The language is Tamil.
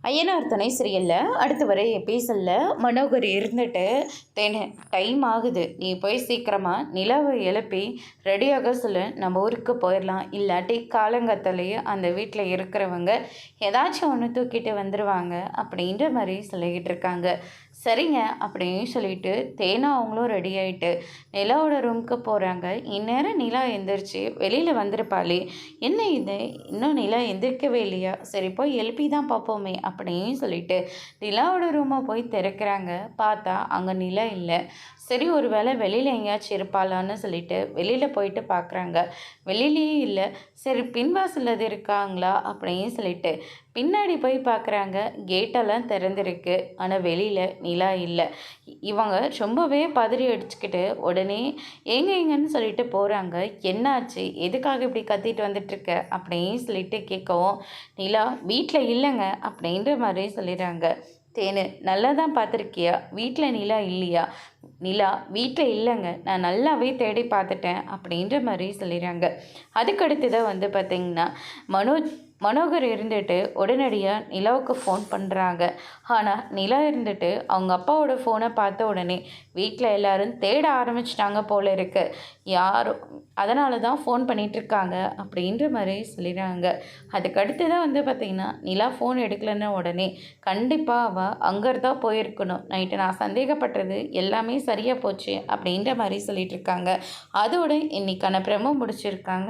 ஐயனார் துணை சீரியலில் அடுத்து வர எபிசோடில் மனோகர் இருந்துட்டு டைம் ஆகுது, நீ போய் சீக்கிரமாக நிலாவை எழுப்பி ரெடியாக சொல்லு, நம்ம ஊருக்கு போயிடலாம், இல்லாட்டி காலங்கத்திலேயே அந்த வீட்டில் இருக்கிறவங்க ஏதாச்சும் ஒன்று தூக்கிட்டு வந்துடுவாங்க அப்படின்ற மாதிரி சொல்லிக்கிட்டு இருக்காங்க. சரிங்க அப்படின்னு சொல்லிட்டு தேனா அவங்களும் ரெடி ஆகிட்டு நிலாவோட ரூமுக்கு போகிறாங்க. இந்நேரம் நிலா எந்திரிச்சு வெளியில் வந்திருப்பாளே, என்ன இது இன்னும் நிலா எந்திரிக்கவே இல்லையா, சரி போய் எழுப்பி தான் பார்ப்போமே அப்படின்னு சொல்லிட்டு நிலாவோட ரூமை போய் திறக்கிறாங்க. பார்த்தா அங்கே நிலா இல்லை. சரி ஒரு வேளை வெளியில் எங்கேயாச்சும் இருப்பாளான்னு சொல்லிட்டு வெளியில் போயிட்டு பார்க்குறாங்க. வெளியிலேயே இல்லை. சரி பின்வாசல் அது இருக்காங்களா அப்படின்னு சொல்லிட்டு பின்னாடி போய் பார்க்குறாங்க. கேட்டெல்லாம் திறந்துருக்கு, ஆனால் வெளியில் நிலா இல்லை. இவங்க ரொம்பவே பதறி அடிச்சுக்கிட்டு உடனே எங்கன்னு சொல்லிட்டு போகிறாங்க. என்னாச்சு, எதுக்காக இப்படி கத்திட்டு வந்துட்டுருக்க அப்படின்னு சொல்லிட்டு கேட்கவும், நிலா வீட்டில் இல்லைங்க அப்படின்ற மாதிரி சொல்லிடுறாங்க. தேனு நல்லா தான் பார்த்துருக்கியா, வீட்டில் நிலா இல்லையா? நிலா வீட்டில் இல்லைங்க, நான் நல்லாவே தேடி பார்த்துட்டேன் அப்படின்ற மாதிரி சொல்லிடுறாங்க. அதுக்கடுத்து தான் வந்து பார்த்திங்கன்னா மனோகர் இருந்துட்டு உடனடியாக நிலாவுக்கு ஃபோன் பண்ணுறாங்க. ஆனால் நிலா இருந்துட்டு அவங்க அப்பாவோட ஃபோனை பார்த்த உடனே வீட்டில் எல்லோரும் தேட ஆரம்பிச்சிட்டாங்க போல இருக்கு, யாரும் அதனால தான் ஃபோன் பண்ணிகிட்ருக்காங்க அப்படின்ற மாதிரி சொல்லிடுறாங்க. அதுக்கடுத்து தான் வந்து பார்த்திங்கன்னா நிலா ஃபோன் எடுக்கலன்னு உடனே கண்டிப்பாக அவள் அங்கே தான் போயிருக்கணும், நைட்டு நான் சந்தேகப்பட்டது எல்லாமே சரியாக போச்சு அப்படின்ற மாதிரி சொல்லிகிட்ருக்காங்க. அதோட இன்னைக்கான பிரமோ முடிச்சிருக்காங்க.